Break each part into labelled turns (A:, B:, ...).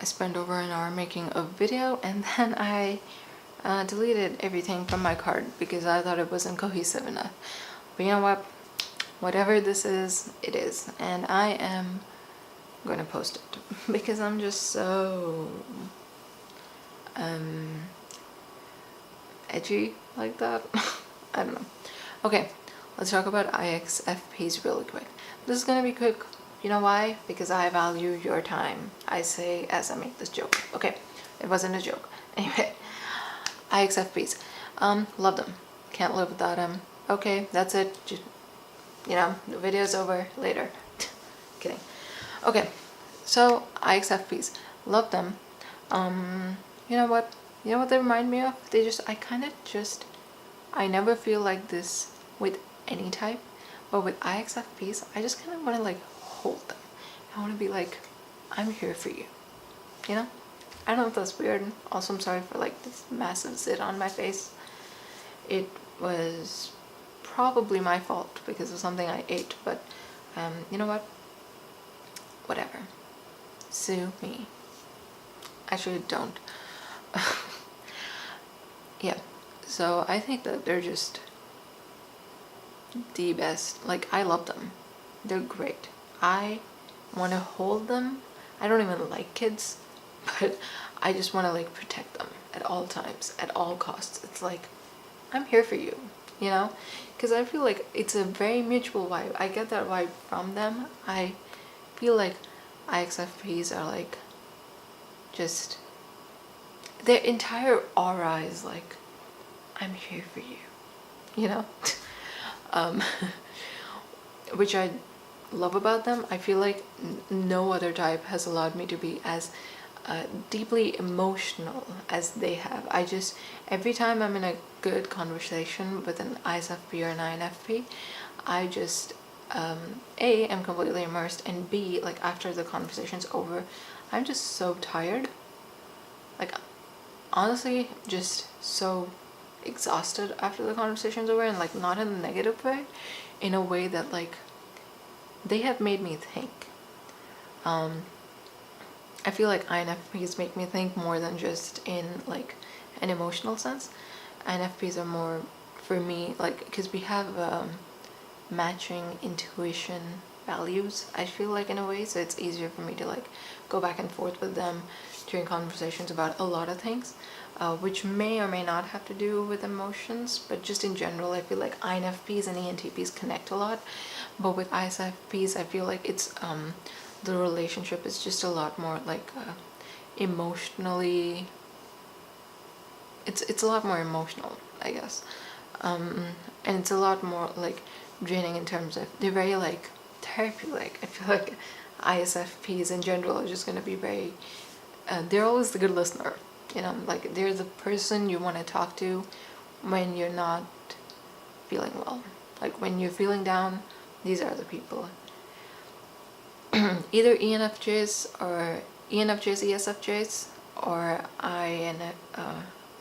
A: I spent over an hour making a video, and then I deleted everything from my card because I thought it wasn't cohesive enough. But you know what? Whatever this is, it is. And I am going to post it because I'm just so edgy like that. I don't know. Okay, let's talk about IxFPs really quick. This is going to be quick. You know why? Because I value your time. I say as I make this joke. Okay, it wasn't a joke. Anyway, IxFPs. Love them. Can't live without them. Okay, that's it. Just, you know, the video's over. Later. Kidding. Okay, so IxFPs. Love them. You know what? You know what they remind me of? I never feel like this with any type, but with IxFPs, I just kind of want to like hold them. I want to be like, I'm here for you. You know? I don't know if that's weird. Also, I'm sorry for like this massive zit on my face. It was probably my fault because of something I ate, but you know what? Whatever. Sue me. Actually, don't. Yeah. So I think that they're just the best. Like, I love them. They're great. I want to hold them. I don't even like kids, but I just want to like protect them at all times, at all costs. It's like, I'm here for you, you know? Because I feel like it's a very mutual vibe. I get that vibe from them. I feel like IxFPs are like just, their entire aura is like, I'm here for you, you know? Which I love about them. I feel like no other type has allowed me to be as deeply emotional as they have. Every time I'm in a good conversation with an ISFP or an INFP, I just A, am completely immersed, and B, like after the conversation's over, I'm just so tired. Like, honestly, just so exhausted after the conversation's over, and like not in a negative way, in a way that like they have made me think. I feel like INFPs make me think more than just in like an emotional sense. INFPs are more for me like because we have matching intuition values, I feel like, in a way, so it's easier for me to like go back and forth with them during conversations about a lot of things, which may or may not have to do with emotions, but just in general I feel like INFPs and ENTPs connect a lot. But with ISFPs, I feel like it's the relationship is just a lot more like emotionally, it's a lot more emotional, I guess, and it's a lot more like draining in terms of they're very like therapy-like. I feel like ISFPs in general are just going to be very they're always the good listener, you know, like they're the person you want to talk to when you're not feeling well. Like when you're feeling down, these are the people. Either ENFJs or ENFJs, ESFJs, or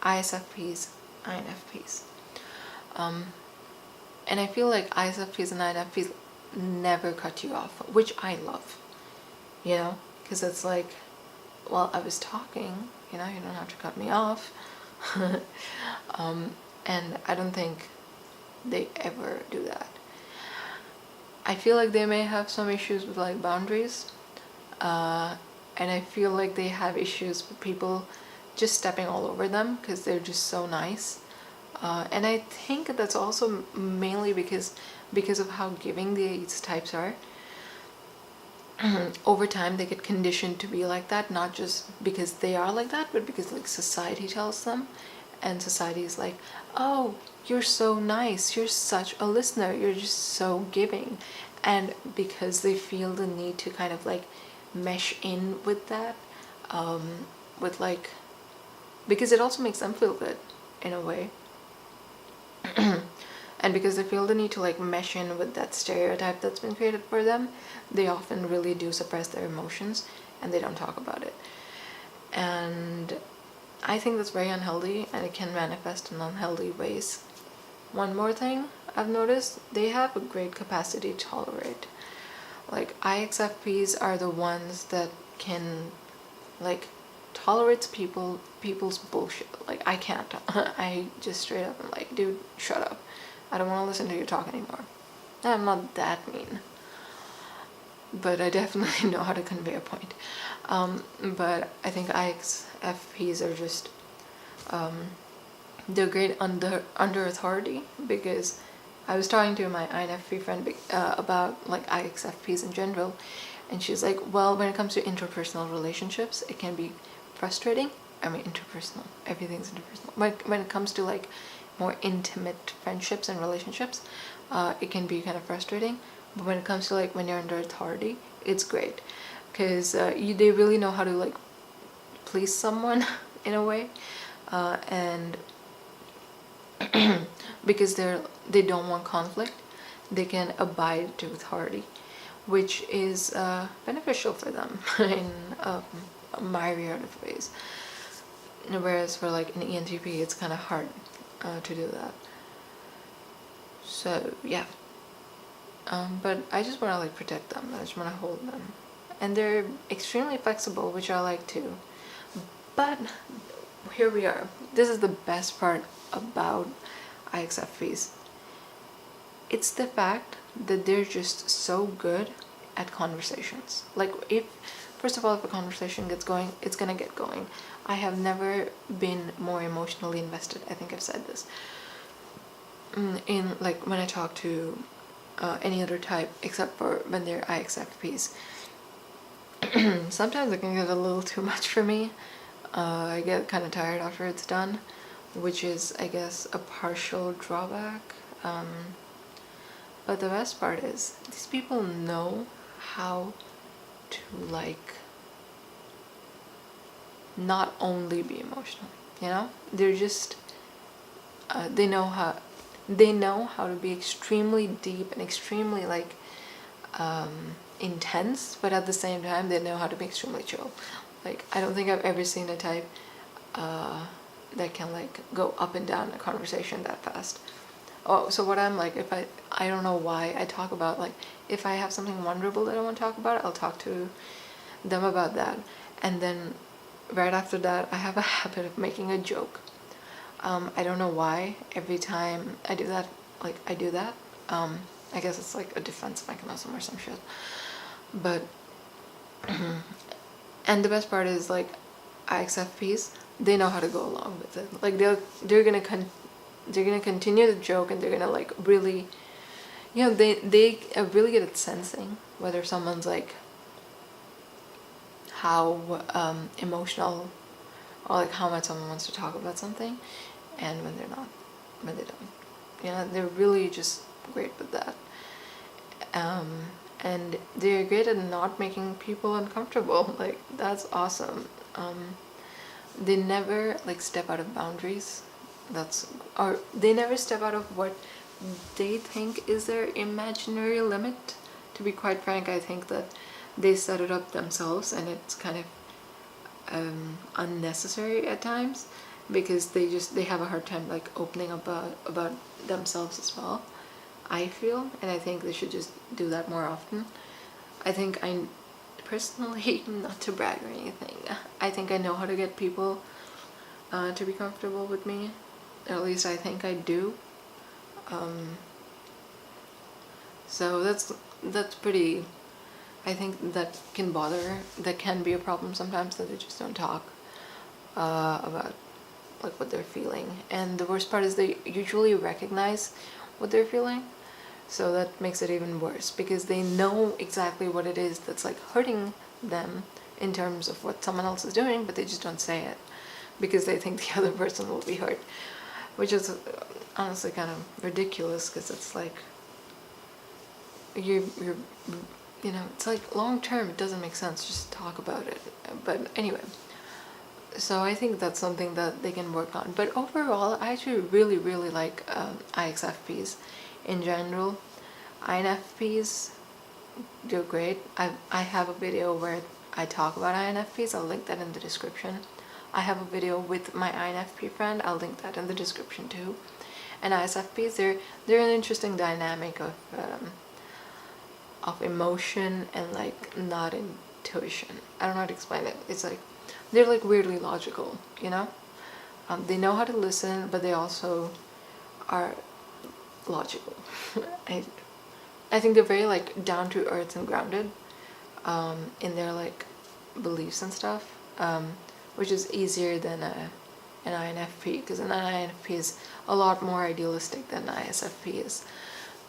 A: ISFPs, INFPs. And I feel like ISFPs and INFPs never cut you off, which I love, you know, because it's like, well, I was talking, you know, you don't have to cut me off. And I don't think they ever do that. I feel like they may have some issues with like boundaries, and I feel like they have issues with people just stepping all over them because they're just so nice. And I think that's also mainly because of how giving these types are. Over time they get conditioned to be like that, not just because they are like that, but because like society tells them, and society is like, oh, you're so nice, you're such a listener, you're just so giving. And because they feel the need to kind of like mesh in with that, with like, because it also makes them feel good in a way. And because they feel the need to like mesh in with that stereotype that's been created for them, they often really do suppress their emotions and they don't talk about it. And I think that's very unhealthy, and it can manifest in unhealthy ways. One more thing I've noticed, they have a great capacity to tolerate. Like IxFPs are the ones that can like tolerates people's bullshit. Like I can't. I just straight up am like, dude, shut up. I don't want to listen to your talk anymore. I'm not that mean, but I definitely know how to convey a point. But I think IxFPs are just they're great under authority, because I was talking to my INFP friend about like IxFPs in general, and she's like, well, when it comes to interpersonal relationships, it can be frustrating. I mean, interpersonal, everything's interpersonal. When it comes to like more intimate friendships and relationships, it can be kind of frustrating. But when it comes to like when you're under authority, it's great, because they really know how to like please someone in a way, and because they don't want conflict, they can abide to authority, which is beneficial for them in a myriad of ways. Whereas for like an ENTP, it's kind of hard to do that. So yeah, but I just want to like protect them. I just want to hold them, and they're extremely flexible, which I like too. But here we are. This is the best part about IxFPs. It's the fact that they're just so good at conversations. Like first of all, if a conversation gets going, it's gonna get going. I have never been more emotionally invested. I think I've said this. In like when I talk to any other type, except for when they're IxFPs. Sometimes it can get a little too much for me. I get kind of tired after it's done, which is, I guess, a partial drawback. But the best part is these people know how to like not only be emotional, you know? They're just they know how to be extremely deep and extremely like intense, but at the same time they know how to be extremely chill. Like I don't think I've ever seen a type that can like go up and down a conversation that fast. Oh, so what I'm like, if I don't know why I talk about, like, if I have something wonderful that I want to talk about, I'll talk to them about that, and then right after that I have a habit of making a joke. I don't know why every time I do that, like I do that. I guess it's like a defense mechanism or some shit. But and the best part is like IxFPs, they know how to go along with it. Like they're gonna continue the joke, and they're gonna like really, you know, they are really good at sensing whether someone's like how emotional, or like how much someone wants to talk about something, and when they're not, when they don't. You know, they're really just great with that. And they're great at not making people uncomfortable. Like that's awesome. They never like step out of boundaries. Or they never step out of what they think is their imaginary limit. To be quite frank, I think that they set it up themselves, and it's kind of unnecessary at times, because they have a hard time like opening up about themselves as well, I feel, and I think they should just do that more often. I think I personally, not to brag or anything, I think I know how to get people to be comfortable with me. At least I think I do. So that's pretty, I think that can be a problem sometimes, that they just don't talk about like what they're feeling. And the worst part is they usually recognize what they're feeling, so that makes it even worse, because they know exactly what it is that's like hurting them in terms of what someone else is doing, but they just don't say it because they think the other person will be hurt, which is honestly kind of ridiculous, because it's like you're you know, it's like long term it doesn't make sense, just talk about it. But anyway, so I think that's something that they can work on. But overall, I actually really like IxFPs in general. INFPs, they're great. I have a video where I talk about INFPs. I'll link that in the description. I have a video with my INFP friend. I'll link that in the description too. And ISFPs, they're an interesting dynamic of emotion and like not intuition. I don't know how to explain it. It's like they're like weirdly logical, you know? They know how to listen, but they also are logical. I, I think they're very like down to earth and grounded in their like beliefs and stuff, which is easier than an INFP, because an INFP is a lot more idealistic than ISFP is.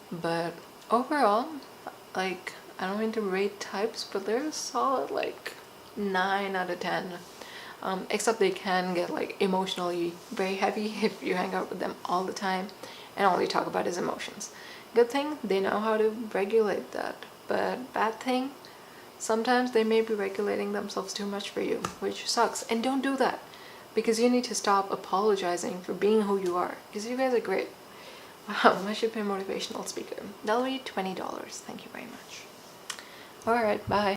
A: But overall, like, I don't mean to rate types, but they're a solid like 9 out of 10. Except they can get like emotionally very heavy if you hang out with them all the time and all you talk about is emotions. Good thing they know how to regulate that, but bad thing, sometimes they may be regulating themselves too much for you, which sucks. And don't do that, because you need to stop apologizing for being who you are, because you guys are great. Wow, I should be a motivational speaker. That'll be $20. Thank you very much. Alright, bye.